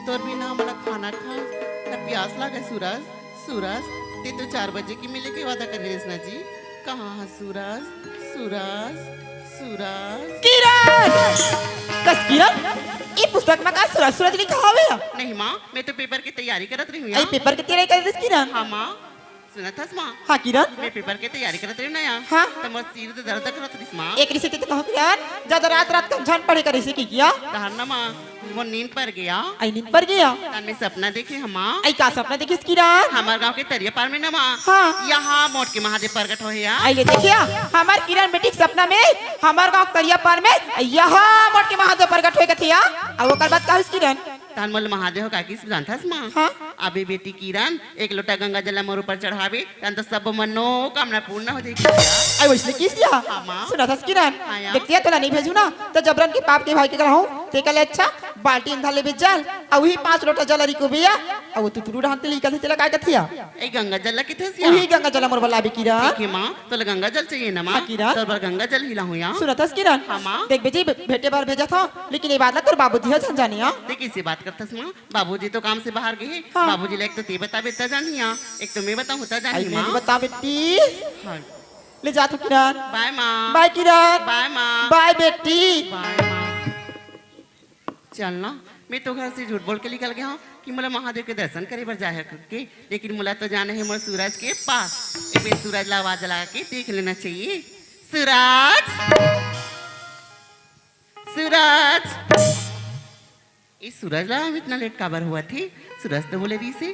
तोर बिना मला खाना खा ना प्यास लागे सूरज। सूरज ते तो 4 बजे की मिले के वादा कर रही ना जी। कहाँ है सूरज? सूरज सूरज किरण कस किरण ये पुस्तक में का सूरज सूरज लिखा हवे नहीं माँ, मैं तो पेपर की तैयारी करत रही हूँ आई पेपर के तैयारी कर दे किरण। हाँ माँ, सुना था माँ। हाँ किरण मैं पेपर की तैयारी करत रही हूँ ना यार। हाँ। तो मैं सिर तो दर्द करत रही माँ। एक रिश्ते तो कहो किरण ज्यादा रात रात का झन पड़े कर इसे की किया तहर ना माँ, वो नींद पर गया। आई नींद पर गया तन में सपना देखे हम माँ। आई का सपना देखिस किरण हमारे गांव के तरिया पार में ना माँ। हाँ। यहाँ मोट के महादेव प्रकट हो या। आई ले देखिया हमार किरण बेटी के सपना में हमार गांव करिया पार में यहाँ मोट के महादेव प्रकट होए कथिया अब ओकर बाद कहस किरण तान मोल महादेव का किस जानथस माँ। हाँ। अबे बेटी किरण एक लोटा गंगा जल मोर ऊपर चढ़ावे तन तो सब मनो कामना पूर्ण हो जाएगी। आई वैसे किस दिया हाँ माँ। सुना था किरण हाँ यार। देखतिया तोला नहीं भेजू ना तो जबरन के पाप के भाई के कहूं ते कले अच्छा बाल्टी इंधा ले भेज जल आ वही 5 लोटा जल रिको बिया आ वो तुतरू रहते लिखल तेला का कथिया ए गंगा जल किथे सिया। वही गंगा जल मोर बला भी किरण ठीक है माँ, तो गंगा जल चाहिए ना माँ। हाँ, किरण। तो गंगा जल हिला हूँ यहाँ। सुना था किरण हाँ माँ। देख बेटी भेटे बार भेजा था लेकिन ये बात ना तोर बाबूजी हो जान जानिया देख इसी बात करतस माँ। बाबूजी तो काम से बाहर गए। हाँ। बाबूजी ले एक तो ते बता बेता जानिया, एक तो मैं बताऊँ होता आई जानी मेरी माँ। बता बेटी हाँ। ले जा तू किरण बाय माँ। बाय किरण बाय माँ। बाय बेटी बाय माँ। चलना, मैं तो घर से झूठ बोल के निकल गया हूँ कि मुला महादेव के दर्शन करे बर जाए करके, लेकिन मुला तो जाना है मोर सूरज के पास। एक बार सूरज ला आवाज लगा के देख लेना चाहिए। सूरज सूरज इस सूरज ला हम इतना लेट काबर हुआ थी। सूरज तो बोले रही से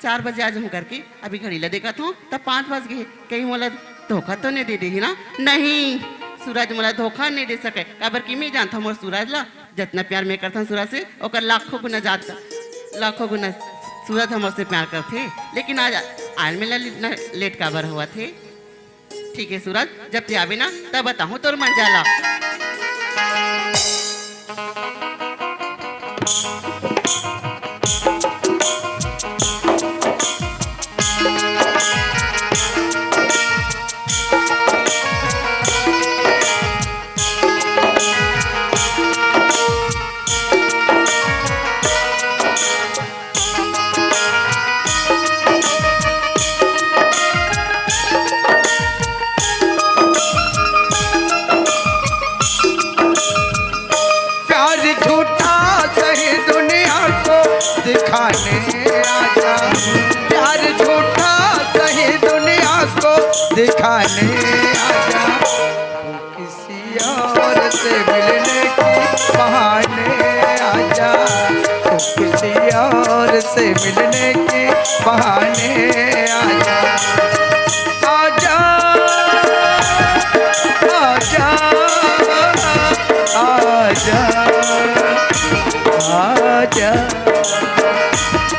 4 बजे आज हम करके अभी घड़ी ला देखा था तब 5 बज गए। कहीं मोला धोखा तो नहीं दे देगी ना? नहीं, सूरज मोला धोखा नहीं दे सके। काबर की मैं जानता मोर सूरज ला जितना प्यार मैं करता सूरज से ओकर लाखों गुना ज्यादा, लाखों गुना सूरज हमसे प्यार करते। लेकिन आज मेला इतना लेट काबर हुआ थे। ठीक है सूरज, जब ते आवे ना तब बताऊँ तोर मन जाला। दिखाने आजा प्यार झूठा सही दुनिया को दिखाने आजा। तू किसी और से मिलने की बहाने आजा, तू किसी और से मिलने की बहाने आजा। आजा आजा आजा आजा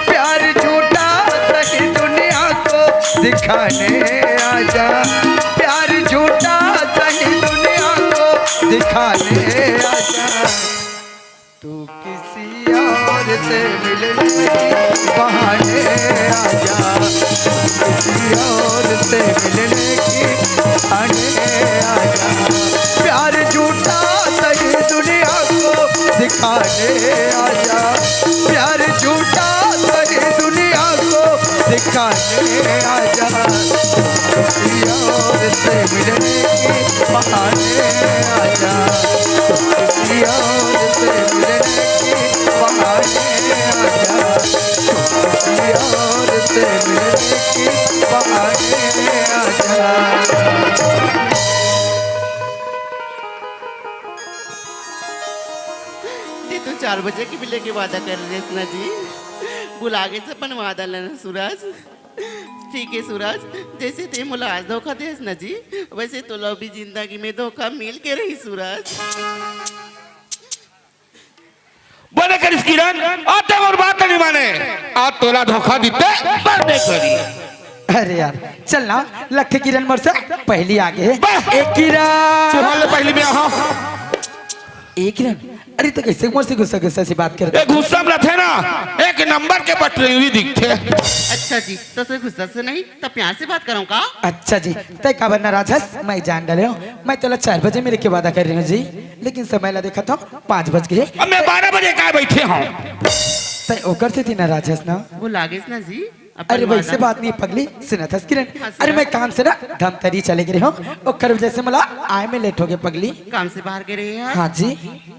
प्यार झूठा सही दुनिया को दिखाने आजा, प्यार झूठा सही दुनिया को दिखाने आजा। तू किसी और से मिलने की बहाने आजा, किसी और से मिलने की बहाने आजा। प्यार झूठा सही दुनिया को दिखाने आजा, प्यार झूठा सही दुनिया को दिखाने आजा। किसी और से मिलने की बहाने आजा, किसी और से मिलने की बहाने आजा, किसी और से मिलने की बहाने आजा। ये तो 4 बजे की मिले के वादा कर रहे ना जी। बुला के से अपन वादा लेना सूरज। ठीक है सूरज, जैसे ते मुला आज धोखा दे ना जी, वैसे तो लो भी जिंदगी में धोखा मिल के रही सूरज। बोले करिस किरण आते और बात नहीं माने आज तोला धोखा दीते बंदे करी। अरे यार चल ना लखे किरण मोर से पहली आगे एक किरण तुम्हारे पहले में आओ। एक किरण अरे तो कैसे मोर से गुस्सा गुस्सा से बात कर ये गुस्सा में थे ना एक नंबर के बटरे हुई दिखते। अच्छा जी, तो से गुस्सा से नहीं तो प्यार से बात करूँ का? अच्छा जी तय का बनना राजस मैं जान डाले हूँ। मैं तो 4 बजे मेरे के वादा कर रही हूँ जी, लेकिन समय ला देखा था 5 बज गए। अब मैं 12 बजे का बैठे हूँ। तय ओकर से थी नाराज हस ना। वो लागेस ना जी अपन अरे वैसे वादा। बात नहीं पगली, सुना था किरण। हाँ, अरे सुना। मैं काम से ना धमतरी चले गए हूँ, ओकर वजह से मला आए में लेट हो गए पगली। काम से बाहर गए रहे यार। हाँ जी।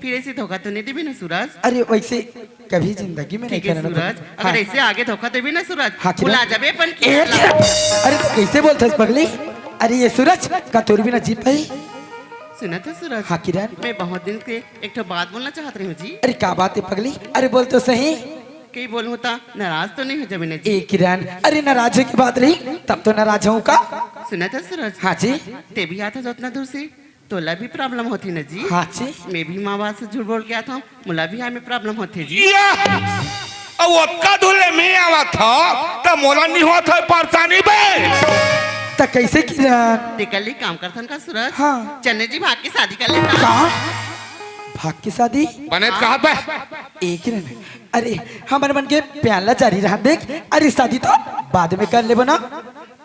फिर ऐसे धोखा तो नहीं देवी ना सूरज। अरे वैसे कभी जिंदगी में नहीं ठीक है करना सूरज, पगली। हाँ। अगर ऐसे आगे धोखा देवी ना सूरज, हाँ, किरण। बुला जाबे अपन की ए, अरे तो कैसे बोलते पगली? अरे ये सूरज का तोर भी ना जीप है। सुना था सूरज। हाँ किरण। मैं बहुत दिन से एक तो बात बोलना चाहत रही हूँ जी। अरे क्या बात है पगली? अरे बोल तो सही। कई बोलूँ था नाराज तो नहीं हो जब मैंने जी। ए किरण, अरे नाराज की बात रही तब तो नाराज हूँ का। सुना था सूरज। हाँ जी। ते भी आता था उतना दूर से, तोला भी प्रॉब्लम होती ना जी। हाँ जी। मैं भी माँ बाप से झूठ बोल के आता हूँ, मुला भी हमें प्रॉब्लम होती जी। या अब ओक्का धुले में आवा था तो मोला नहीं हुआ था परेशानी बे। तो कैसे किरण? ते कल ही काम करथन का सूरज। हाँ। चन्ने जी भाग की शादी कर लेता। कहा? भाग की शादी? बने कहा बे। एक किरण, अरे हमारे मन के प्याला जारी रहा देख। अरे शादी तो बाद में कर ले बना।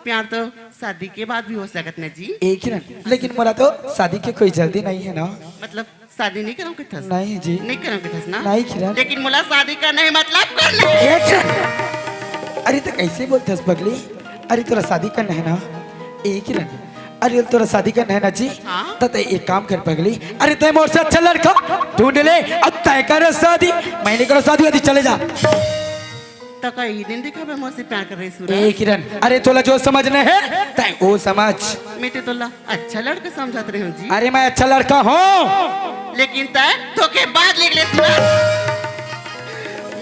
प्यार तो शादी के बाद भी हो सकत ना जी। एक किरण, लेकिन मोला तो शादी की कोई जल्दी नहीं है ना। मतलब शादी नहीं करूँ थस। नहीं जी। नहीं करूँ थस ना। नहीं किरण। लेकिन मुला शादी करना है मतलब कर ले। एक किरण, अरे तो कैसे बोलते हस पगली? अरे तोरा शादी करना है ना? एक किरण, अरे तोरा शादी करना है ना जी? हाँ। तो एक काम कर पगली, अरे तय मोर से अच्छा लड़का ढूंढ ले अब तय करो शादी। मैंने करो शादी वादी चले जा। तो कई दिन दिखा मैं मुझसे प्यार कर रही सूरज। ए किरण, अरे तोला जो समझना है तय वो समझ। मैं तो तोला अच्छा लड़का समझात रही हूँ जी। अरे मैं अच्छा लड़का हूँ। लेकिन तय तो के बाद लिख ले सूरज।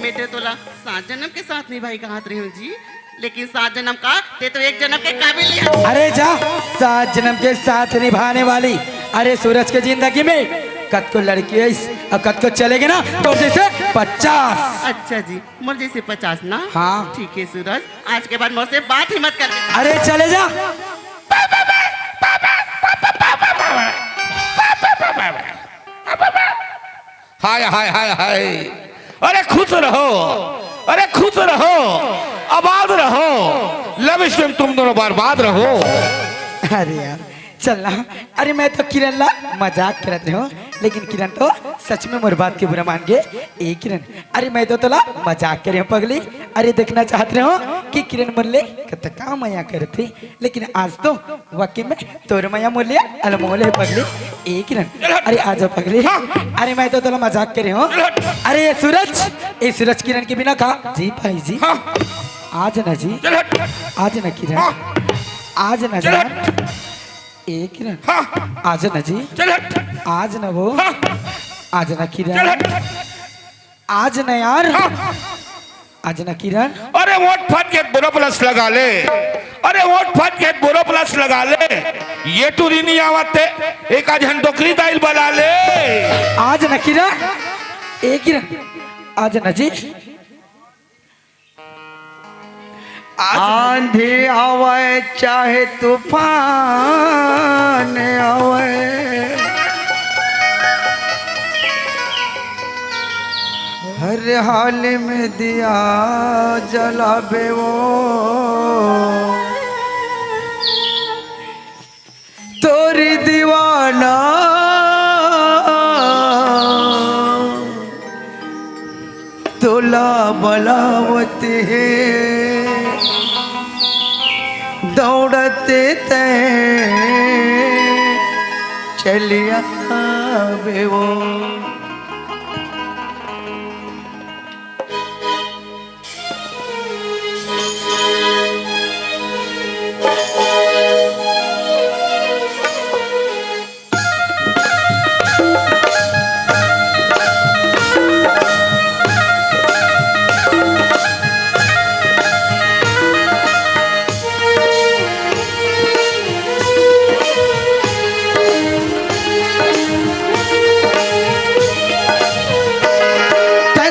मैं तो तोला 7 जन्म के साथ निभाई कहत रही हूँ जी। लेकिन 7 जन्म का ते तो 1 जन्म के काबिल है। अरे जा, 7 जन्म के साथ निभाने वाली। अरे सूरज के जिंदगी में कद को लड़की है और कद को चलेगी ना तो जैसे 50। अच्छा जी, मुझ जैसे 50 ना। हाँ। ठीक है सूरज, आज के बाद मुझसे बात ही मत कर। अरे चले जा। हाय हाय हाय हाय। अरे खुश रहो, अरे खुश रहो, आबाद रहो, लव स्ट्रीम तुम दोनों बर्बाद रहो। अरे यार चलना। अरे मैं तो किरण ला मजाक करते हो, लेकिन किरण तो सच में मोर बात के बुरा मान गए। ए किरण, अरे मैं तो तोला मजाक करे हूँ पगली। अरे देखना चाहते हो कि किरण मुरले कतका माया करती, लेकिन आज तो वाकई में तोर माया मूल्य अनमोल है पगली। ए किरण, अरे आ जाओ पगली। अरे मैं तो तोला मजाक करे हूँ। अरे ये सूरज किरण के बिना कहा जी भाई जी। आज ना जी, चल हट। आज ना किरण, आज ना जान। ए किरण, आज ना जी, चल हट। आज ना वो, आज ना चल किरण, हट। आज ना यार, आज ना किरण। अरे वोट फट के बोरो प्लस लगा ले, अरे वोट फट के बोरो प्लस लगा ले। ये टूरी नहीं आवते एक आज हंडोकरी दाइल बना ले। आज ना किरण, ए किरण, आज ना जी। आंधी आवे चाहे तूफान आवे, हर हाल में दिया जलावे वो तोरी दीवाना तोला बलावत है दौड़ते ते चलिया बे वो।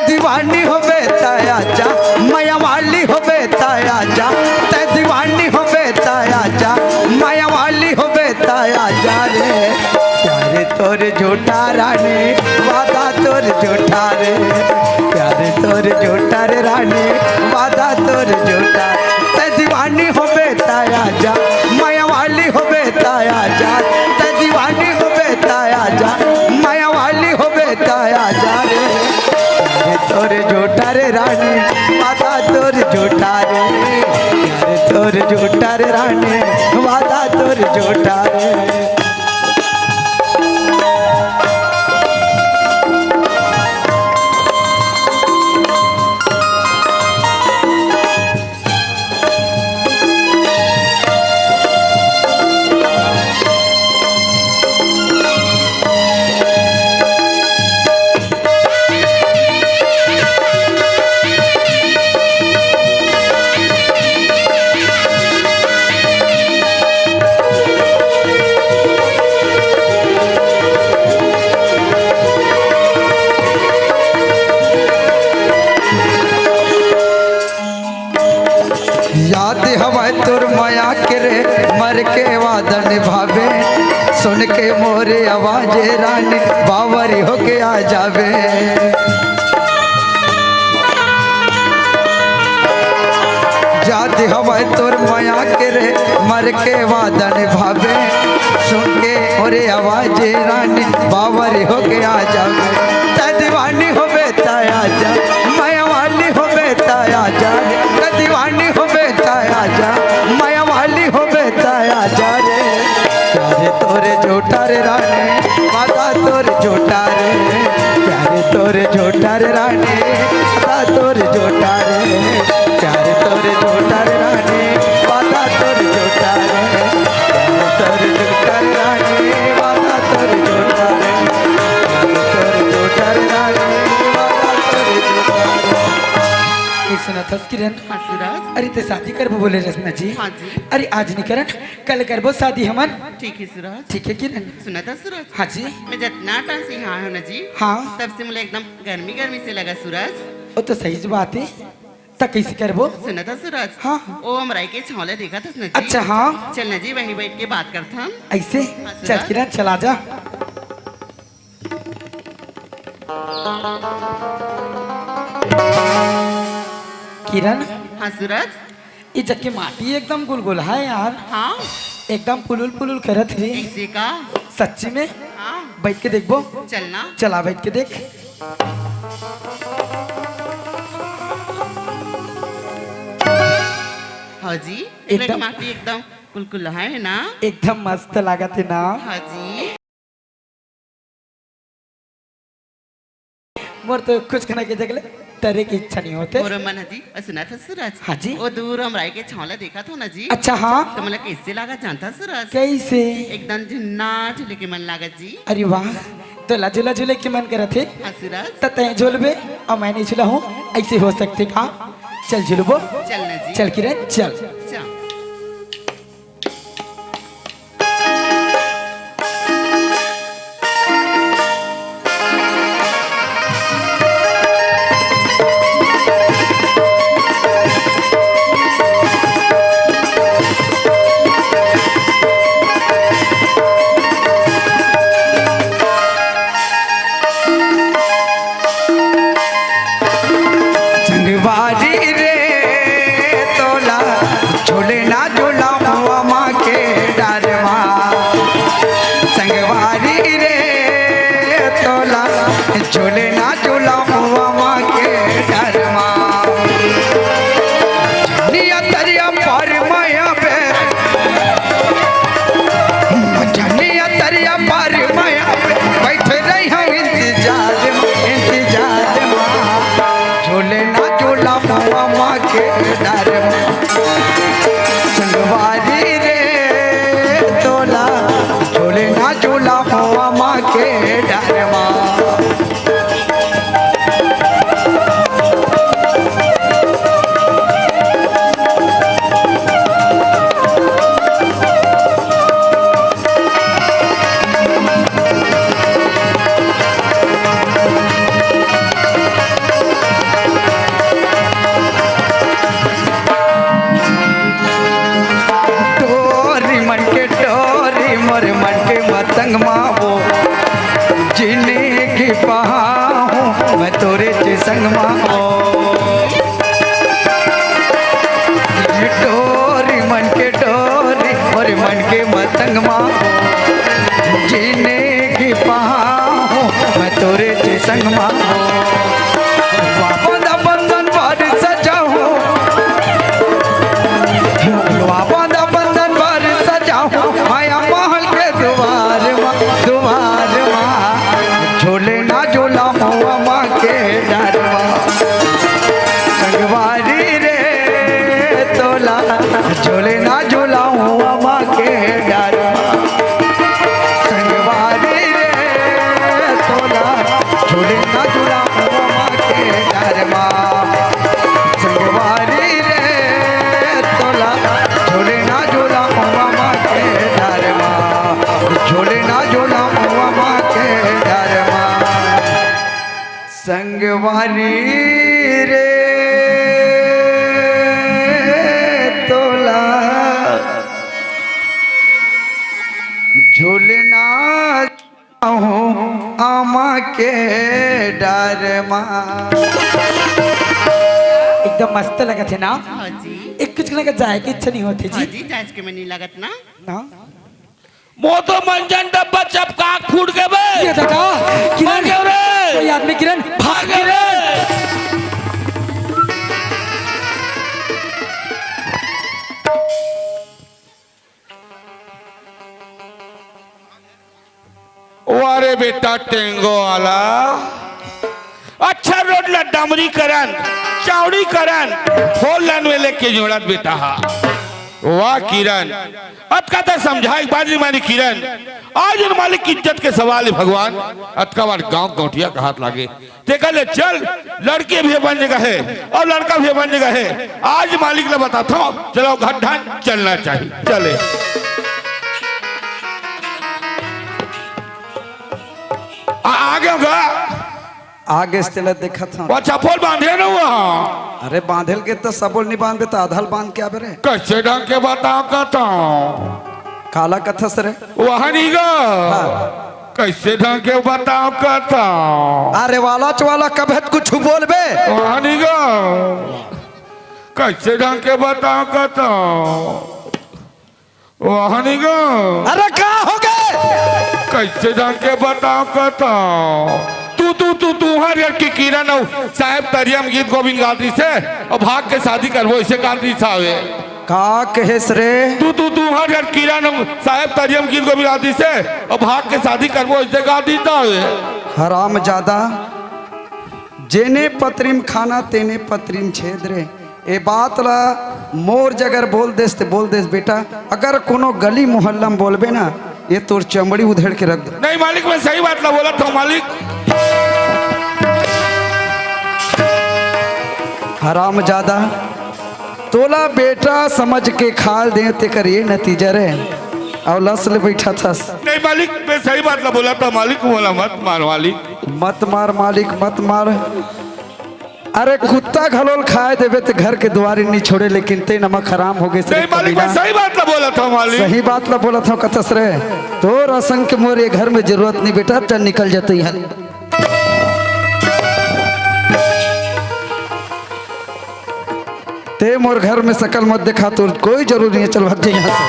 दीवानी हो बेताया जा, माया वाली हो बेताया जा, ते दीवानी हो बेताया जा, माया वाली हो बेताया जा रे। प्यारे तोर झूठा रानी, वादा तोर झूठा रे, प्यारे तोर झूठा रे रानी, वादा तोर झूठा। ते दीवानी हो बेताया जा, माया वाली हो बेताया जा, ते दीवानी हो बेताया जा, माया वाली हो बेताया जा रे। तोरे झूठा रे रानी, वादा तोर झूठा रे प्यार तोर झूठा रे रानी वादा तोर झूठा रे याद हवा तुर माया के रे मर के वादा निभावे सुन के मोरे आवाज रानी बावरी होके आ जावे याद हवा तुर माया के रे मर के वादा निभावे सुन के मोरे आवाज रानी बावरी होके आ जावे ता दीवानी होवे ताया जा माया वाली होवे ताया जा ता दीवानी होवे ताया जा माया वाली होवे ताया जा रे प्यारे तोरे झूठा रे रानी वादा तोरे झूठा रे प्यारे तोरे झूठा रे रानी वादा तोरे झूठा रे प्यारे तोरे झूठा रे रानी वादा तोरे झूठा रे प्यारे तोरे झूठा रे रानी वादा तोरे झूठा रे प्यारे तोरे झूठा रे रानी वादा तोरे झूठा रे ये सुना था किरण हाँ सूरज। अरे ते शादी करबो बोले रसना जी हाँ जी। अरे आज नहीं करन कल करबो शादी हमन ठीक है सूरज। ठीक है किरण सुना था सूरज। हाँ जी मैं जितना टाइम से यहाँ हूँ ना जी हाँ तब से मुझे एकदम गर्मी गर्मी से लगा सूरज। वो तो सही सी बात है तो कैसे करबो सुना था सूरज। हाँ। ओ हमारा के छौले देखा था ना जी। अच्छा हाँ चल ना जी वहीं बैठ के बात करता हम। ऐसे हाँ, चल सूरज। किरण चला जा किरण हाँ सूरज। ये जग माटी एकदम गुलगुल है यार हाँ एकदम पुलुल पुलुल करत है ऐसे का। सच्ची में हाँ बैठ के देखबो चलना। चला बैठ के देख हाँ जी एकदम- माटी एकदम कुलकुल है ना। एकदम मस्त लागत है ना हाँ जी। मोर तो कुछ खाने के जगले तेरे की इच्छा नहीं होते और मन जी सुना था सूरज। हाँ जी। वो दूर हमारा के छौला देखा था ना जी। अच्छा हाँ तो मतलब कैसे लगा जानता सूरज। कैसे एकदम झुन्ना झूले के मन लागत जी। अरे वाह तो झूला झूले के मन करे थे हाँ सूरज। तो तय झूलबे और मैं नहीं झूला हूँ ऐसे हो सकते का चल झूलबो चलना जी। चल किरण चल चल। संगवारी रे तोला झूले ना झूला हुआ माँ के डरवा संगवारी रे तोला झूले ना झूला हुआ माँ के डरवा जनिया तरिया पर माया पे जनिया तरिया पर माया पे बैठ रही हम इंतजार झूले ना झूला हुआ माँ के डर संगवारी रे तोला झूले ना झूला हुआ माँ के डर टोरी मन के टोरी मोर मन के मतंग मावो जिंदगी बहाऊं मैं तोरे के संग मावो टोरी मन के टोरी मोर मन के मतंग मावो जिंदगी बहाऊं मैं तोरे के संग मावो बंधन पर सजा मारी रे तोला झूलना आमा के डर एकदम मस्त लगा थे ना। हाँ जी एक कुछ करने का जाए की इच्छा नहीं होती हाँ जी जी जायज के में नहीं लागत ना। ना मो तो मंजन डब्बा चपका फूट के बे ये देखा किरण भागे रे कोई आदमी किरण भाग भागे रे वारे बेटा टेंगो वाला अच्छा रोड ला डामरी करन चौड़ी करन फोर लाइन में लेके जोड़त बेटा हा वाह किरण अतका तो समझाई बाजी मारी किरण आज उन मालिक की इज्जत के सवाल है भगवान अतका बार गांव गौठिया का हाथ लागे ते कहले चल लड़के भी बन जगह है और लड़का भी बन जगह है आज मालिक ने बताता हूं चलो गड्ढा चलना चाहिए चले आगे होगा आगे से तेला देखा था वो चप्पल बांधे ना हुआ अरे बांधल के तो सबोल नहीं बांधे तो आधल बांध के आबे रे कैसे ढंग के बताओ कहता हूं काला कथस रे वहां नहीं गा कैसे ढंग के बताओ कहता हूं अरे वाला चवाला कभत कुछ बोल बे वहां नहीं गा कैसे ढंग के बताओ कहता हूं वहां नहीं गा अरे कहा हो गए कैसे ढंग के बताओ कहता हूं तू हर घर की किरण हो साहब तरियम गीत गोविंद गाती से और भाग के शादी करवो इसे गाती सावे का कहेस रे तू हर घर किरण हो साहब तरियम गीत गोविंद गाती से और भाग के शादी करवो इसे गाती सावे हराम ज्यादा जेने पत्रिम खाना तेने पत्रिम छेद रे ए बात ला मोर जगर बोल देस ते बोल देस बेटा अगर कोनो गली मोहल्ला में बोलबे ना ये तोर चमड़ी उधेड़ के रख दे नहीं मालिक मैं सही बात ला बोला था मालिक हराम ज्यादा तोला बेटा समझ के खाल दे ते कर ये नतीजा रे और लस ले बैठा था नहीं मालिक मैं सही बात ला बोला था मालिक बोला मत मार मालिक मत मार मालिक मत मार अरे कुत्ता घलोल खाए देवे ते घर के द्वारे नहीं छोड़े लेकिन ते नमक हराम हो गए नहीं मालिक मैं सही बात ला बोला था मालिक सही बात ला बोला था कतस रे तो रसंग के मोर ये घर में जरूरत नहीं बेटा चल निकल जाते यहाँ ते मोर घर में शकल मत देखा तो कोई जरूरी नहीं है चल भाग जाए यहाँ से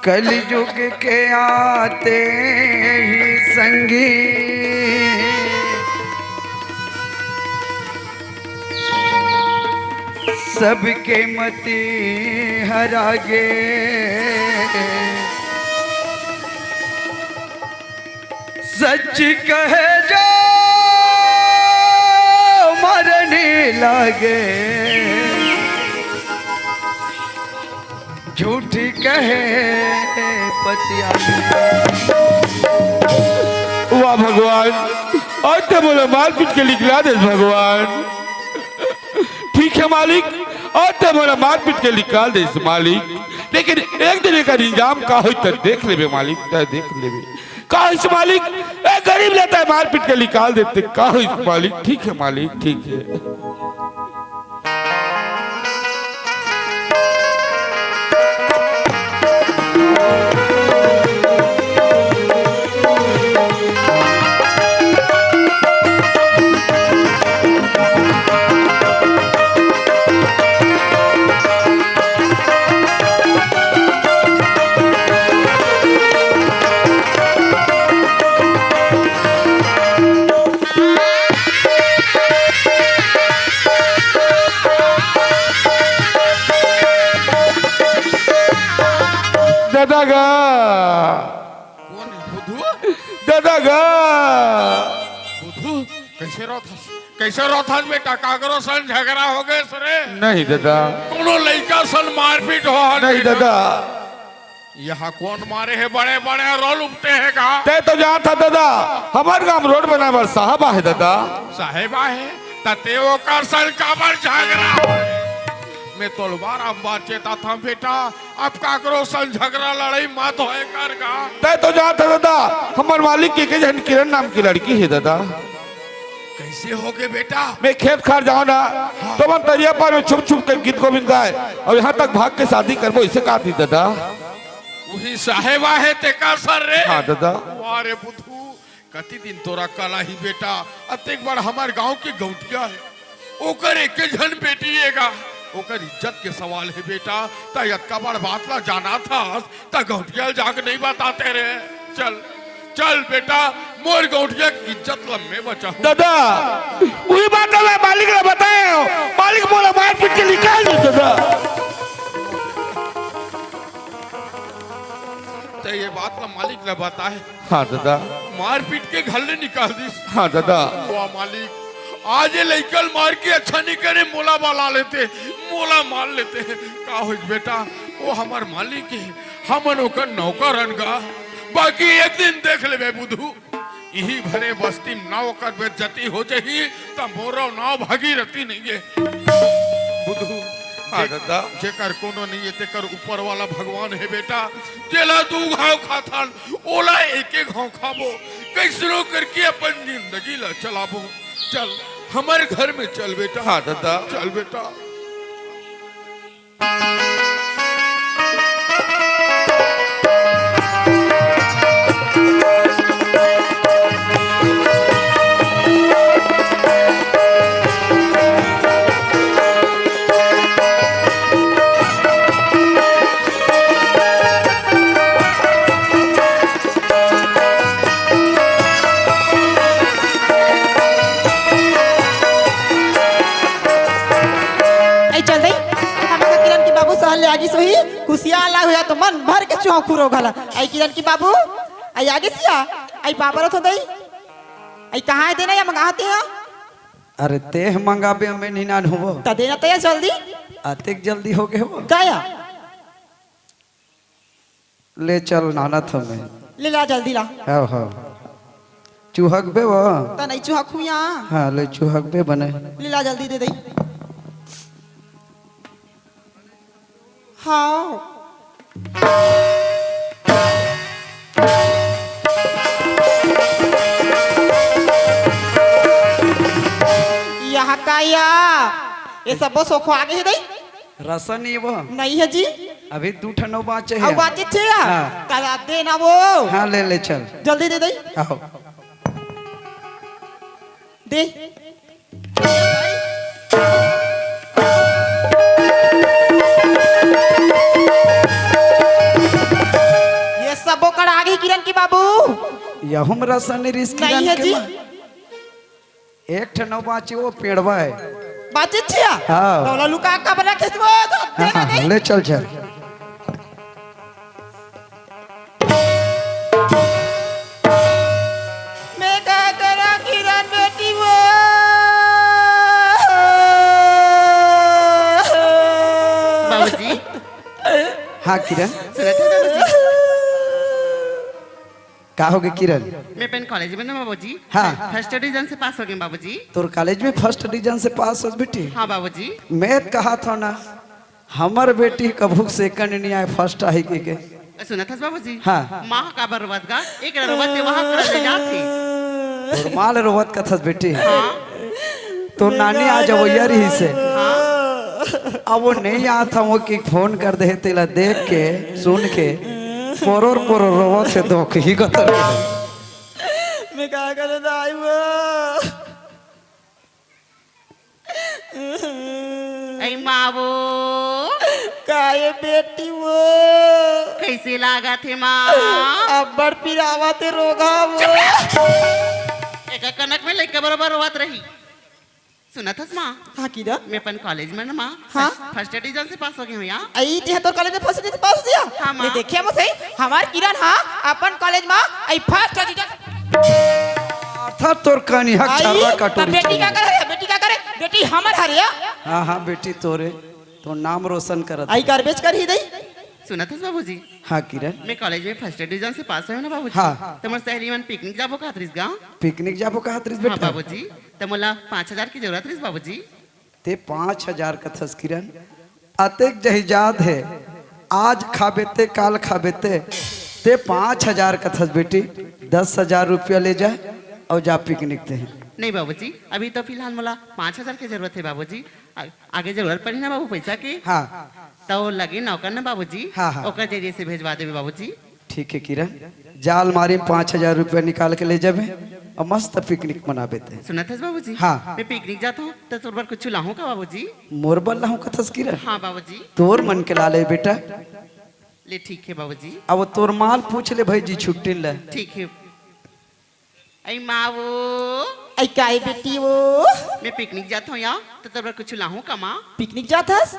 कलयुग के आते ही संगी सबके मति हरागे सच कहे जो मरने लगे झूठी कहे पतिया वाह भगवान और तो बोले मार पीट के निकला दे भगवान ठीक है मालिक और तो बोले मार पीट के निकाल दे मालिक लेकिन एक दिन का इंजाम का हो तो देख ले मालिक देख ले का इस मालिक एक गरीब लेता है मार पीट के निकाल देते का हो इस मालिक ठीक है मालिक ठीक है दादा दादा कैसे रोथस बेटा कागरो सन झगड़ा हो गए सरे नहीं दादा कोनो लड़का सन मारपीट हो नहीं दादा यहाँ कौन मारे है बड़े बड़े रोल उठते हैं का ते तो जहाँ था दादा हमारे गांव रोड बना पर साहबा है दादा साहेबा है तते वो कर सन काबर झगड़ा हो मैं तो बार चेता था बेटा अब काकरो सन झगड़ा लड़ाई मत होए कर का। तय तो जाता दादा हमार मालिक के जन किरण नाम की लड़की है दादा। कैसे हो गए बेटा? मैं खेत खार जाऊँ ना तो मन तरिया पर में छुप छुप कर गीत गोविंद गाए और यहाँ तक भाग के शादी करबो इसे कहा थी दादा। वही साहेबा है ते का सर रे। हाँ दादा। वारे बुधू कति दिन तोरा कला ही बेटा अतेक बार हमार गांव की गौटिया है ओकर एक जन बेटीएगा ओकर इज्जत के सवाल है बेटा ता यत्का बार बात ला जाना था ता गौटिया जाके नहीं बताते रे। चल चल बेटा मोर गौटिया की इज्जत लम्बे बचा दादा वही बात मैं मालिक ने बताया मालिक बोला मार पीट के निकाल दो दादा। तो ये बात ना मालिक ने बताए। हाँ दादा। मार पीट के घर ले निकाल दी। हाँ दादा। वाह मालिक आज ये लइकल मार के अच्छा नहीं करे मोला बाला लेते मोला मार लेते का हो बेटा वो हमार मालिक है हमन ओकर नौकर अनगा बाकी एक दिन देख ले बुधू यही भरे बस्ती नाव कर बेइज्जती हो जाही त मोरो नाव भागीरथी नहीं है बुधू। हाँ दादा। जेकर कोनो नहीं है तेकर ऊपर वाला भगवान है बेटा जेला दू घाव खाथन ओला एक एक घाव खाबो कैसरो करके अपन जिंदगी ला चलाबो। चल हमारे घर में चल बेटा। हाँ दादा। चल बेटा। खुशियाला हुआ तो मन भर के चौखुरो घला आई किरण की बाबू आई आगे सिया आई बाबर तो दई आई कहां देना या मंगाते हो। अरे तेह मंगाबे में निनान होबो त देना तय जल्दी अतेक जल्दी हो गए हो काया ले चल नाना था मैं ले ला जल्दी ला। हाँ हाँ चूहक बे वो त नहीं चूहा खुया हाँ ले चूहक बे बने ले ला जल्दी दे दई। हाँ यहाँ का या ये सब बस खो आगे है दई रसन ये वो नहीं है जी अभी 2 ठनो बाँचे अब हैं। बात छे या हाँ। करा दे ना वो हाँ ले ले चल जल्दी दे दई आओ दे ये सब कर आगे किरण की बाबू यहुम रसन रिस्क नहीं है जी 1 ठनो बाँचे वो पेड़वा है। बात छे या हाँ। तो लुका का बना खिसबो तो हाँ देना हाँ दे ले चल चल मैं क्या करा किरण बेटी वो बाबूजी हाँ किरण सुना था बाबूजी का हो गए किरण मैं पेन कॉलेज में ना बाबूजी हाँ। फर्स्ट डिवीजन से पास हो गए बाबूजी। तोर कॉलेज में फर्स्ट डिवीजन से पास हो बेटी हाँ बाबूजी। मैं कहा था ना हमर बेटी कभू सेकंड नहीं आए फर्स्ट आई के सुना था बाबूजी। हाँ। माँ का बर्बाद का एक बर्बाद के वहाँ कर ले जाते। तोर माल रोवत कथस बेटी हाँ तो नानी आ जाओ यार ही से हाँ अब वो नहीं आता वो कि फोन कर दे तेला देख के सुन के पोरोर पोरोर रोवत से दुख ही कतर मैं क्या करे दाई वो ऐ मावो का ये बेटी वो कैसे लागा थे माँ अब बड़ पिरावा ते रोगा वो एक कनक में लेके बराबर बात रही। सुना था माँ हाँ किरण मैं अपन कॉलेज में ना माँ हाँ। फर्स्ट डिवीजन से पास हो गई हूँ यहाँ। आई ते तो कॉलेज में फर्स्ट डिवीजन पास दिया हाँ, माँ। मैं देखिए मुझे हमार किरण हाँ अपन कॉलेज में आई फर्स्ट डिवीजन अर्थात तोर कनिया आई छर्रा तब कटोरी बेटी क्या करे बेटी क्या करे बेटी हमर हरिया हाँ हाँ बेटी तोरे तो नाम रोशन करत आई गार्बेज कर ही दई सुना था बाबूजी हाँ किरण मैं कॉलेज में फर्स्ट डिवीजन से पास हुई ना बाबूजी। हाँ। तो मैं सहेली मन पिकनिक जाबो का त्रिस गाँव। पिकनिक जाबो कहा त्रिस हाँ बेटा बाबूजी तो मोला 5,000 की जरूरत रही बाबूजी। ते 5,000 कथस किरण अतेक जहिजाद है, आज खाबेते काल खाबेते ते 5,000 का थस बेटी, 10,000 रुपया ले जाए और जा पिकनिक ते हैं। नहीं बाबूजी, अभी तो फिलहाल मोला 5,000 की जरूरत है बाबूजी। आगे जरूरत पड़ी ना बाबू पैसा की, हाँ तो लगे नौकर ना बाबूजी, हाँ, हाँ। ओकर जरिए से भेजवा देवे बाबूजी। ठीक है किरण, जाल मारी 5,000 रुपया निकाल के ले जाबे और मस्त पिकनिक मनाबे ते। सुनत है बाबूजी? हाँ। मैं पिकनिक जाता हूँ तो तोर पर कुछ लाऊं का बाबूजी? मोर बल्ला हूँ कथस किरण, हाँ बाबूजी। तोर मन के लाले बेटा। ले ठीक है बाबूजी, अब तोर माल पूछ ले भाई जी छुट्टी ले। ठीक है। ऐ मावो, आई काय बेटी वो मैं पिकनिक जाता हूँ यहाँ, तो तोर पर कुछ लाऊं का माँ? पिकनिक जाथस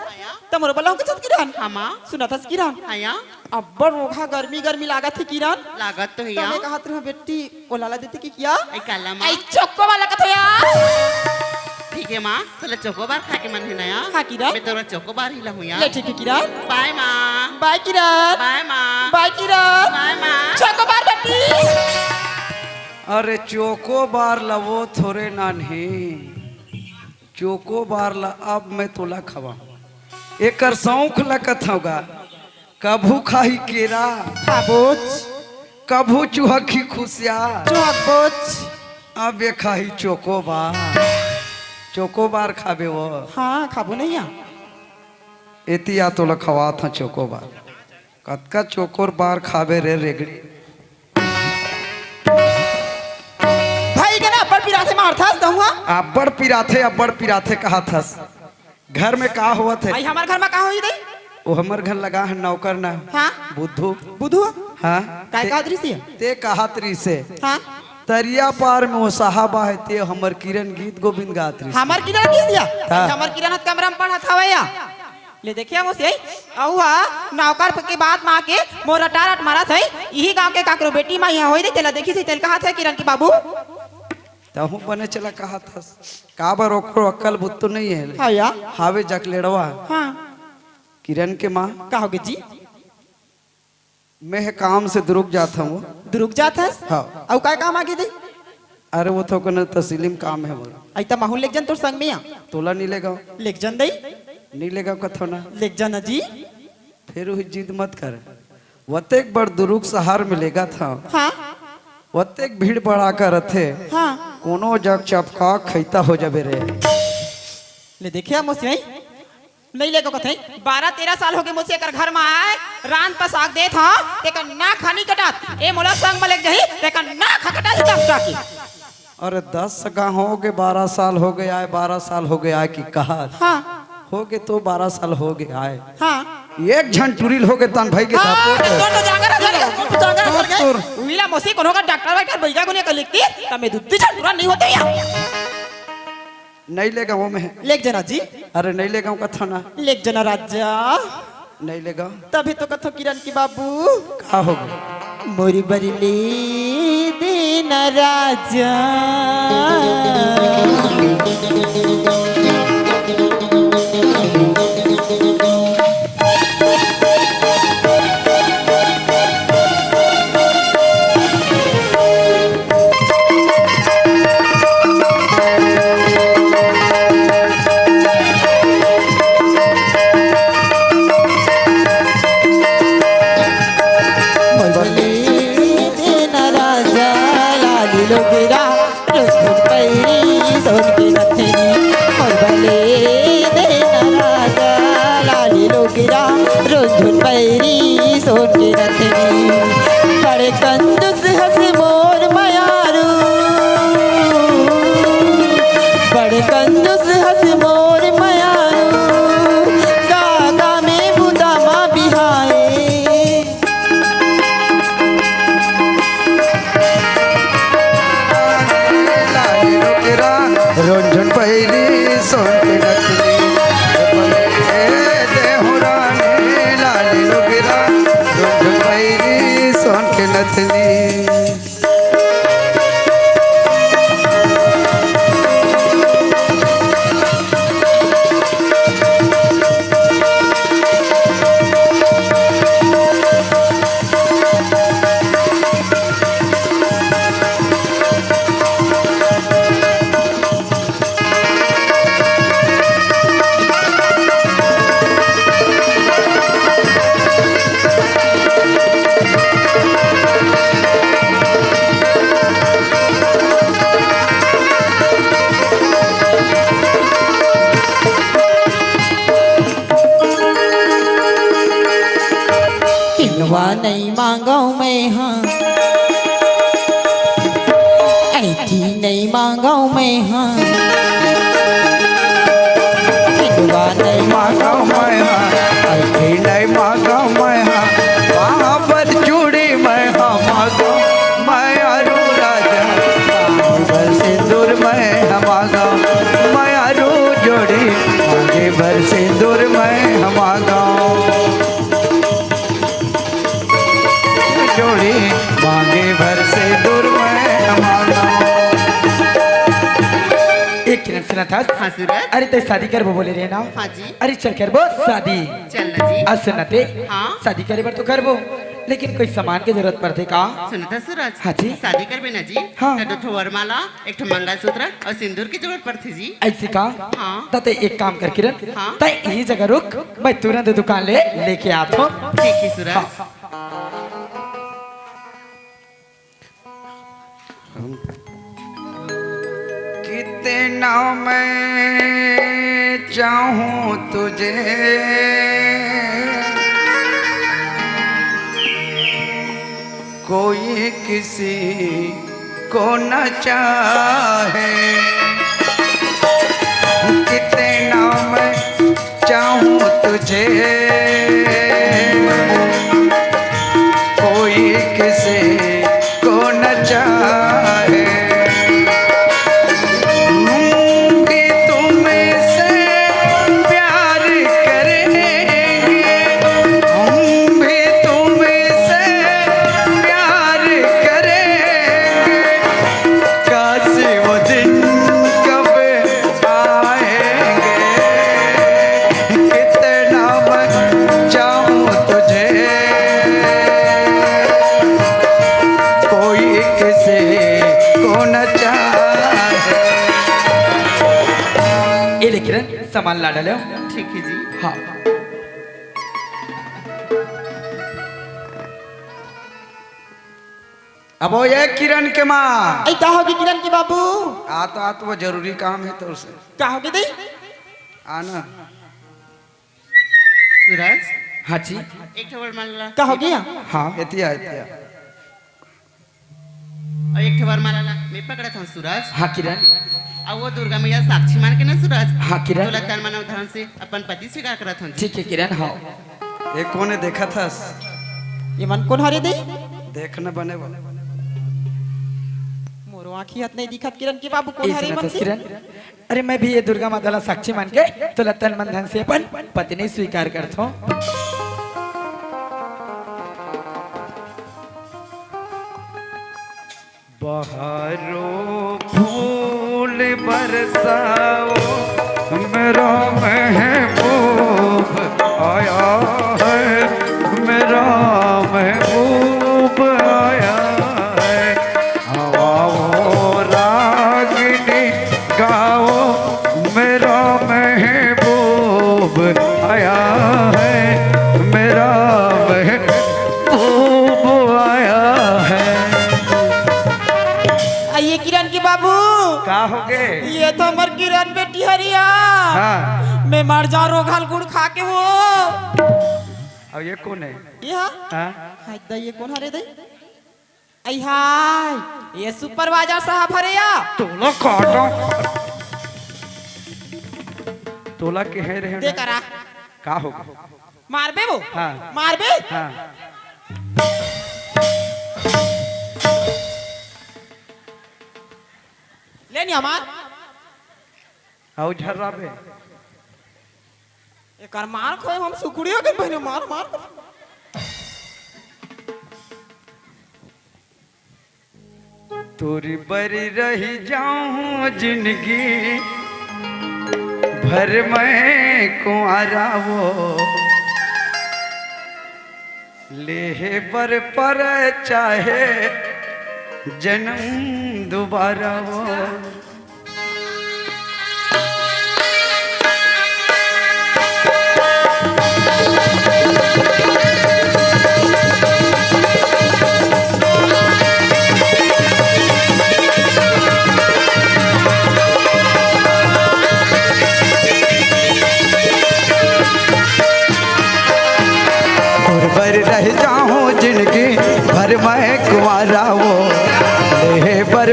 त मोर बलाऊ के चत किरण हाँ माँ। सुनथस किरण हाँ यहाँ अब्बड़ रोखा गर्मी गर्मी लागत है किरण। लागत तो है तमे यहाँ। कहत रहो बेटी ओलाला देते की किया ऐ काला माँ। आई चोको वाला कथो यार। ठीक है माँ, चलो चोकोबार खा के मन है ना यहाँ। हाँ किरण। मैं तोरा चोकोबार ही लाऊं यहाँ। ले ठीक है किरण। बाय माँ। बाय किरण। बाय माँ। बाय किरण। बाय माँ। चोको बार बेटी। अरे चोको बार लवो थोड़े नानी, चोको बार ला अब मैं तोला खवा एकर शौक लगत होगा। कभू खाही केरा, खाबोच कभू चूहखी खुशिया, चोकबोच। अब ये खाही चोको बार। चोको बार खाबे वो हाँ खाबो नहीं या। एतिया तोला खवा था चोको बार। कतका चोकोर बार खाबे रे रेगड़ी। भाई के ना अब्बड़ पिरासे मारथस दहुआ। अब्बड़ पिराथे कहा थस। घर में का हुआ थे? आई हमार घर में का होई दे? वो हमर घर लगा है नौकर ना हाँ बुद्धू। बुधु हाँ काय का दृश्य? ते कहा तरी से हाँ तरिया पार में वो साहबा है ते हमर किरण गीत गोविंद गात रही। हमार किरण किस दिया? हाँ। हमार किरण हत कमरा में पढ़त हवे या। ले देखिया मोसे औहा नौकर के बाद मां के मोर टारट मारत है। यही गांव के काकरो बेटी मां यहां होई दे तेला देखी से तेल कहा थे किरण की बाबू। तहु बने चला कहा थस का बार ओकरो अक्कल बुत्तु नहीं है। हाँ या। हावे जकलेड़वा हाँ किरण के माँ कहोगे जी? मैं काम से दुरुक जाता हूँ। दुरुक जाथस? हाँ। औ काय काम आगे दे? अरे वो तो कने तस्लीम काम है मोर। आई त माहौल लेक जन तोर संग में या। तोला नहीं लेगा, लेक जन दई नहीं लेगा कथो ना। लेक जन जी। फिर वही जिद मत कर। वतेक बड़ दुरुक सहार मिलेगा था, हाँ वतेक भीड़ बढ़ा कर रथे हाँ कोनो जग चपका खैता हो जाबे रे। ले देखिया मोसे नहीं लेको कथे 12-13 साल हो गए मुझसे कर घर में आए रान पर साग दे था तेकर ना खानी कटात ए मोला संग में लेक जही तेकर ना खकटा ही दस टाकी। अरे 10 सगा हो गए, 12 साल हो गए आए, 12 साल हो गए आए की कहा हाँ हो गए तो 12 साल हो गए आए। हाँ एक झन टुरिल हो गए तन भाई के हाँ था तो जांगर जांगर विला मोसी कोनो का डॉक्टर बैठकर बैठा गुने का लिखती तमे दुद्धी छटुरा नहीं होते या। नहीं लेगा वो में। लेक जना जी। अरे नहीं लेगा कथो ना। लेक जना राजा नहीं लेगा तभी तो कथो किरण की बाबू का हो गए। मोरी बरली दिन राजा बड़े कंजूस हंस मोर मयारू, बड़े कंजूस हंस मोर मयारू कागा में बुदामा बिहाए। रोंझन पहली सोन के नथनी देहुरानी लाली लोगिरा रोंझन पहली सोन के नथनी। में हाँ ऐठी नहीं मांगा मैं हाँ सिंदूरा नहीं मांगा मैं हाँ ऐठी नहीं मांगा मैं हाँ वहाँ पर चूड़ी मैं हाँ मांगा मैं अरु राजा भर सिंदूर मैं हाँ मांगा मैं अरु जोड़ी मांगे भर सिंदूर मैं हाँ मांगा जोड़ी मांगे भर सिंदूर मैं हाँ मांगा। एक किरण सुना था हाँ सूरज। अरे तो शादी कर वो बोले रहे ना हाँ जी। अरे चल कर वो शादी चलना जी। आज सुनते हाँ। शादी करे बार तो कर वो लेकिन कोई सामान की जरूरत पड़ते का सुनता सूरज। हाँ जी। शादी करबे ना जी। हाँ। तो दो ठो वरमाला, एक ठो मंगलसूत्र और सिंदूर की जरूरत पड़ती जी। ऐसी का हाँ। तो एक काम कर किरण हाँ। तो यही जगह रुक मैं तुरंत दुकान लेके आता हूँ। ठीक है सूरज। कितना मैं चाहूं तुझे कोई किसी को न चाहे कितना मैं चाहूं तुझे कोई किसी को न चाहे सामान ला डालो। ठीक है जी। हाँ अब वो ये किरण के माँ ऐ का होगी किरण के बाबू आता वो जरूरी काम है तो उसे का होगी दी आना। सूरज। हाँ जी। एक ठो वरमाला। का हो गया हाँ एतिया एतिया और एक ठो वरमाला ला मैं पकड़ा था सूरज। हाँ किरण। और वो दुर्गा मैया साक्षी मान के ना सूरज। हाँ किरण। तोला तन मन धन से अपन पति स्वीकार करत हन। ठीक है किरण। हाँ ये कौन देखा था ये मन कौन हरे दे देखने बने वाले मोरो आँखी हाथ नहीं दिखत किरण के बाबू कौन ये हरे सुना मन था किरण। अरे मैं भी ये दुर्गा माता ला साक्षी मान के तो तन मन धन से अपन पत्नी स्वीकार करता हूँ। बहारो फूल बरसाओ मेरा महबूब आया है मेरा महबूब आया है। आओ रागिनी गाओ मेरा महबूब आया है मेरा महबूब आया है। ये किरण के बाबू का हो गए ये तो हमार किरण बेटी हरिया हाँ मैं मर जा रोघाल गुड़ खा के वो अब ये कौन है ये हाँ हाँ हाय दा ये कौन हरे दे आई हाय ये सुपरवाइजर साहब हरिया तोला काटा तोला के है रहे दे करा का हो मारबे वो हाँ। मारबे हाँ ले नहीं हमार आओ झर्रा बे एकर मार खोए हम सुकुड़ियो के बहने मार मार तोरी बरी रही जाऊं जिंदगी भर मैं कुआरा वो ले बर पर चाहे जन्म दोबारा वो भर रह जाऊं जिंदगी भर मैं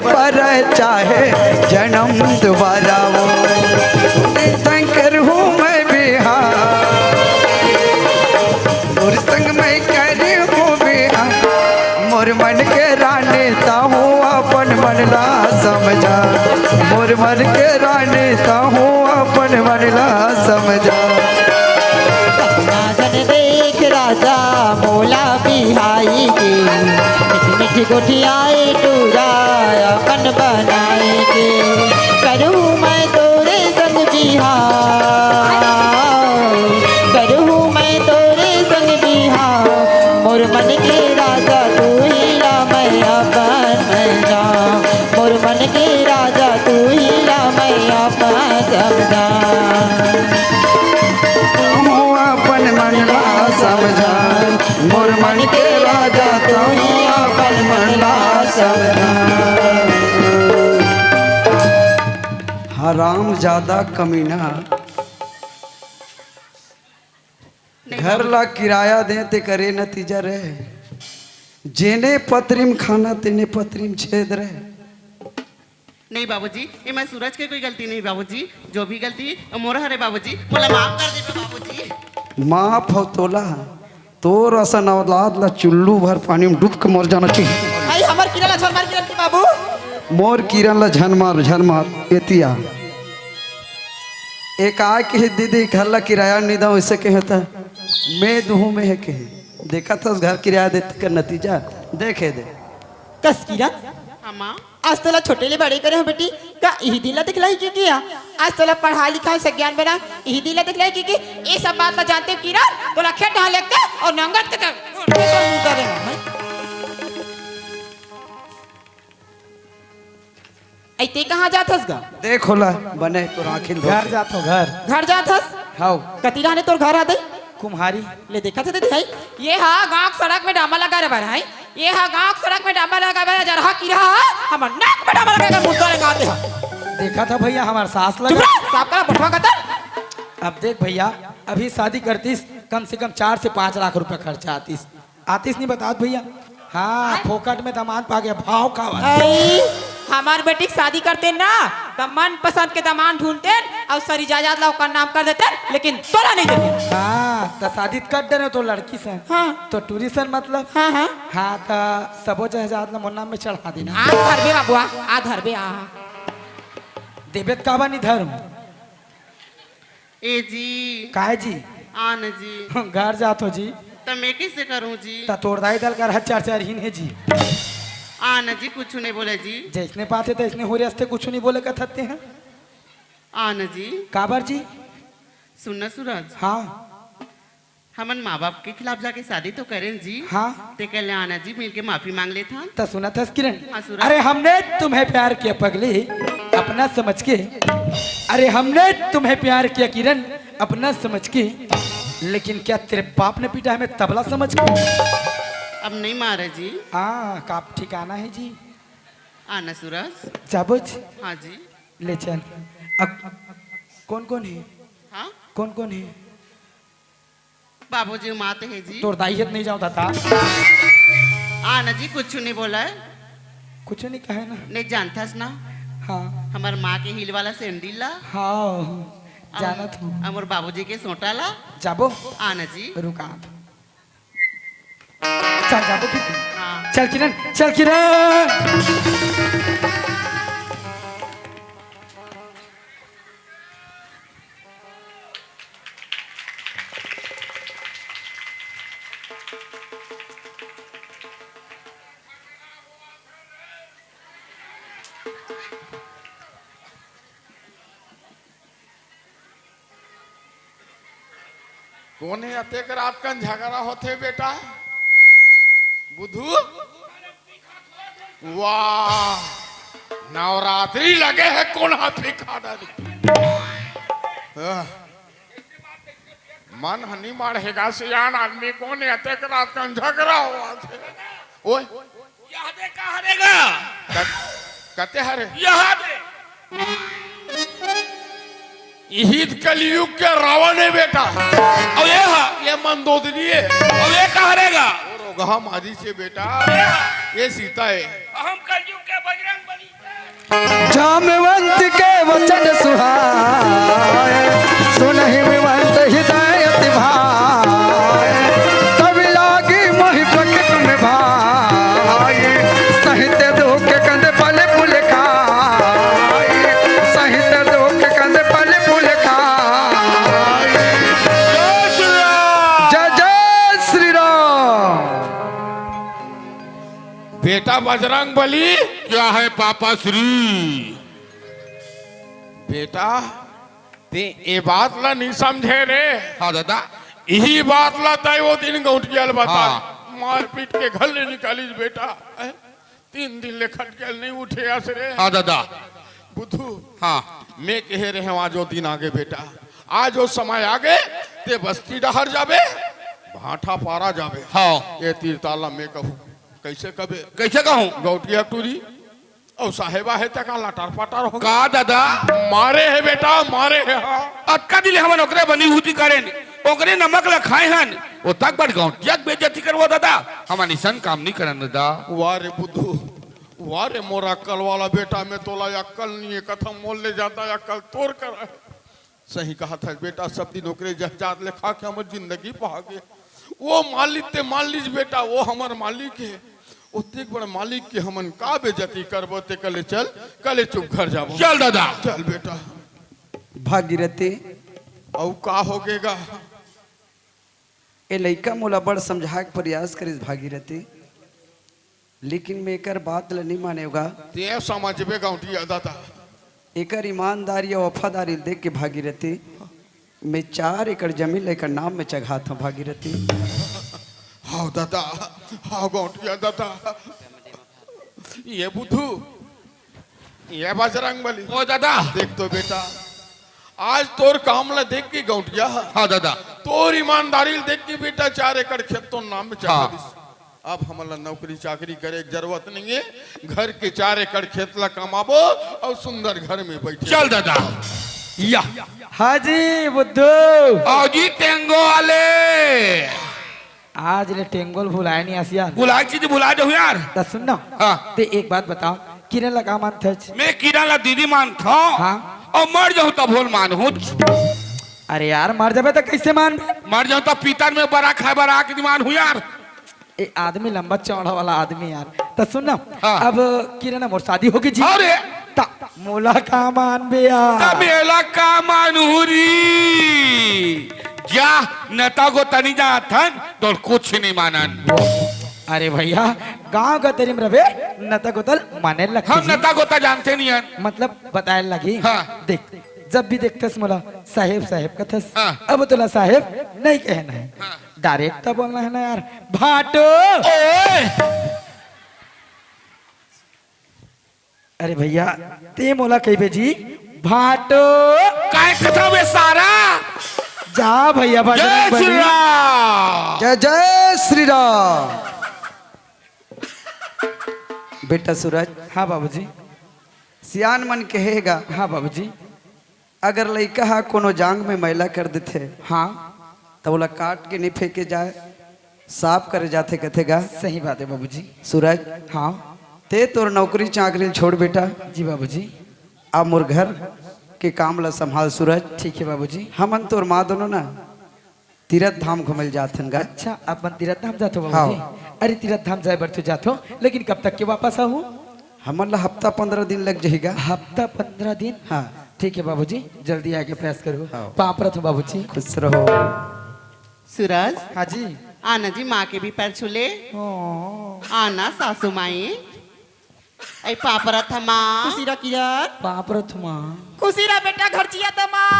पर चाहे जन्म दोबारा वो शंकर हूँ मैं बिहार और संग में करी हूँ बिहार मोर मन के रानी ताहूँ अपन मनला समझा मोर मन के रानी ताहूँ अपन मनला समझा नाजन देख राजा मोला बिहाई के मीठी मीठी गोठियाई टूराया कन बनाए के करूँ मैं तोरे संग बिहार करूँ मैं तोरे संग बिहार मोर मन के राजा तू ही ला मैं अपन समझा मोर मन के राजा तू ही ला मैं अपन समझा अपन मनला समझा मोर मन के राजा तो ही अपन मनला समझा हराम ज्यादा कमीना घर ला किराया दे ते करे नतीजा रहे जेने पत्रिम खाना तेने पत्रिम छेद रहे नहीं बाबूजी ये मैं सूरज के कोई गलती नहीं बाबूजी जो भी गलती मोर हरे बाबूजी बोला माफ कर दे बाबूजी माफ हो तोला तोर असन औलाद ला चुल्लू भर पानी में डूब के मर जाना चाहिए भाई हमार किरण ला छोड़ मार किरण की बाबू मोर किरण ला झन मार एतिया एक आ के दीदी घर ला किराया नहीं दो ऐसे कहे था मैं दूँ में है कहे देखा था उस घर किराया देते का नतीजा देखे दे कस किरण अम्मा आज तोला छोटे ले बड़े करे हो बेटी का यही दिला दिखलाई की किया आज तोला पढ़ा लिखा से ज्ञान बना यही दिला दिखलाई की ये सब बात ला जानते हो किरण तोला खेत ढा लगता और नंगट के करे ऐते कहाँ जाथस गा देखो ला बने तो आखिर घर जातो घर जाथस हाउ कती रहने तोर घर आ दई कुम्हारी ले देखा थे दीदी भाई ये हा गांव सड़क में डामा लगा रे भाई ये हा गांव सड़क में डामा लगा रे जरा की रहा हमर नाक में डामा लगा के मुद्दा लगाते हा देखा था भैया हमारा सास चुप लगा रह साहब का बटवा कतर अब देख भैया अभी शादी करतीस कम से कम 4 से 5 लाख रुपए खर्चा आतीस नहीं बता भैया हाँ फोकट में दामाद पा गया भाव का आई हमार बेटी की शादी करते ना तो मन पसंद के दामान ढूंढते और सारी जायदाद ला ओकर नाम कर देते लेकिन तोला नहीं देते हाँ तो शादी कर दे तो लड़की से हाँ तो टूरिस्ट मतलब हाँ हाँ हाँ तो सबो जहाज ना मुन्ना में चढ़ा देना आ धरबे बाबुआ आ धरबे आ देवेत का बनी धर्म ए जी काहे जी आन जी घर जातो जी तो मैं कैसे करूं जी ता तोड़दाई दल कर चार ही है जी आन जी कुछ नहीं बोले जी जैसने पाते तैसने हो रहे कुछ नहीं बोले कथते हैं आन जी काबर जी सुनना सूरज हाँ हमन माँ बाप के खिलाफ जाके शादी तो करें जी हाँ ते कल आना जी मिलके माफी मांग ले था तो सुना था किरण हाँ, सूरज। अरे हमने तुम्हें प्यार किया पगली अपना समझ के अरे हमने तुम्हें प्यार किया किरण अपना समझ के लेकिन क्या तेरे बाप ने पीटा हमें तबला समझ के अब नहीं मारे जी हाँ का ठिकाना है जी आना सूरज जाबुज हाँ जी ले चल अब कौन कौन है हाँ कौन कौन है बाबूजी माते हैं जी तोर दाहियत नहीं जाता था आना जी कुछ नहीं बोला है कुछ नहीं कहे ना नहीं जानता ना हाँ हमार माँ के हिल वाला सैंडल ला हाँ जानत हूँ हमार बाबूजी के सोटा ला जाबो आना जी रुका चल जाबो कि हाँ चल किरण कोने अतेक रात कन झगड़ा होते बेटा बुधू वाह नवरात्रि लगे है कौन हाथी खाड़ा मन हनी मारेगा सियान आदमी कोने अतेक रात कन झगड़ा हुआ थे ओए यहाँ दे का हरेगा कते हरे यहाँ दे यही कलयुग के रावण है बेटा और ये मंदोदरी है और ये का हरेगा और गहा माजी से बेटा ये सीता है हम कलयुग के बजरंग बली जामवंत के वचन सुहाए सुनहि विवंत हृदय अति भाए तब लागी मोहि प्रकट में भाई सहित दुख कंद पल पुल खाए सहित दुख कंद पल पुल खाए जय जय श्री राम। बेटा बजरंग बली, क्या है पापा श्री? बेटा ते ये बात ला नहीं समझे रे। हाँ दादा। यही बात ला तय वो दिन गौटियाल बता हाँ। मार पीट के घर ले निकाली बेटा। 3 दिन ले खटकेल नहीं उठे आस रे। हाँ दादा। बुद्धू हाँ मैं कह रहे हैं आज वो दिन आगे बेटा, आज वो समय आगे ते बस्ती डहर जाबे भाठा पारा जाबे। हाँ ये तीरताला मैं कहूँ कैसे कबे कैसे कहूँ? गौटिया टूरी और साहेबा है तक लाटार पाटार हो का दादा मारे है बेटा मारे है। हाँ अक्का दिले हमन ओकरे बनी हुती करें ओकरे नमक ल खाए हन ओ तक बड़ गाँव जग बेइज्जती करवो दादा हमार निशन काम नहीं करन दादा। वारे बुद्धू वारे मोरा अक्कल वाला बेटा में तोला अक्कल नहीं है कथम मोल ले जाता है अक्कल तोड़ कर। सही कहा था बेटा सब दिन ओकरे जहाजात ले खा के हमर जिंदगी पहा गए। वो मालिक ते मान लीज बेटा वो हमार मालिक है उतने बड़े मालिक के हमन का बेजती करबो ते कले चल कले चुप घर जाबो। चल दादा। चल बेटा। भागीरथी औ का होगेगा? ए लइका मोला बड़ समझा के प्रयास करिस भागीरथी लेकिन मैं एकर बात ल नहीं मानेगा। ते समझबे गौटिया दादा। एकर ईमानदारी और वफादारी देख के भागीरथी मैं 4 एकड़ जमीन लेकर नाम में चढ़ाता हूँ भागीरथी। हाँ दादा हाँ गौटिया दादा। ये बुद्धू ये बजरंग बली ओ दादा। देख तो बेटा आज तोर काम ला देख के गौटिया हाँ दादा। तोर ईमानदारी देख के बेटा 4 एकड़ खेत तो नाम में चढ़ा हाँ। दिस। अब हमारा नौकरी चाकरी करे की जरूरत नहीं है घर के 4 एकड़ खेत ला कमाबो और सुंदर घर में बैठे। चल दादा। या हाजी बुद्धू आओ जी टेंगो वाले आज ले टेंगोल भुलाए नहीं आसिया बुला चीज बुला दो यार। तो सुनना हाँ। ते एक बात बताओ किरण लगा मान थे मैं कीड़ा ला दीदी मान था हाँ। और मर जाऊं तो भोल मान हूँ अरे यार मर जाबे तो कैसे मान मर जाऊं तो पीतन में बड़ा खाए बड़ा के मान हूँ यार। ए आदमी लंबा चौड़ा वाला आदमी यार तो सुनना हाँ। अब किरण मोर शादी होगी जी अरे ता मोला का मान बे यार मेला का मानूरी जा नेता को तनी जा थन तो कुछ नहीं मानन। अरे भैया गांव का तेरी रवे नता गोतल माने लग हम नेता को तो जानते नहीं हैं। मतलब बताए लगी हाँ। देख जब भी देखतस मोला साहेब साहेब कथस हाँ। अब तोला साहेब नहीं कहना है डायरेक्ट तो बोलना है ना यार भाटो। ओए अरे भैया ते मोला कही बेजी भाटो काय कथा में सारा जा भैया जय बजरंग श्री बली। राम। जय जय श्री राम। बेटा सूरज हाँ बाबूजी सियान मन कहेगा हाँ बाबूजी अगर लइका हा कोनो जांग में मैला कर देते हाँ तो बोला काट के नहीं फेंके जाए साफ करे जाते कथेगा। सही बात है बाबूजी। सूरज हाँ ते तोर नौकरी चाकरी छोड़ बेटा जी बाबूजी अब मोर घर के काम ला संभाल सूरज। ठीक है बाबूजी। हमन तोर माँ दोनों ना तीरथ धाम घूमल जाथन गा। अच्छा अपन तीरथ धाम जातो बाबूजी। हाँ। अरे तीरथ धाम जाए बर तो जातो लेकिन कब तक के वापस आहू? हमन ला हफ्ता 15 दिन लग जाएगा। हफ्ता 15 दिन। हाँ ठीक है बाबूजी जल्दी आके प्रयास करो। हाँ। पापरत हूँ बाबूजी। खुश रहो। सूरज हाँ जी। आना जी माँ के भी पैर छूले आना सासू माई ऐ पापरा था माँ खुशी रह किरण पापरत हूँ माँ। खुशी रह बेटा घर चिया तो माँ।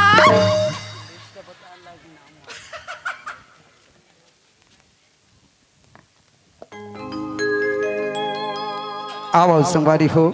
आओ संवारी हो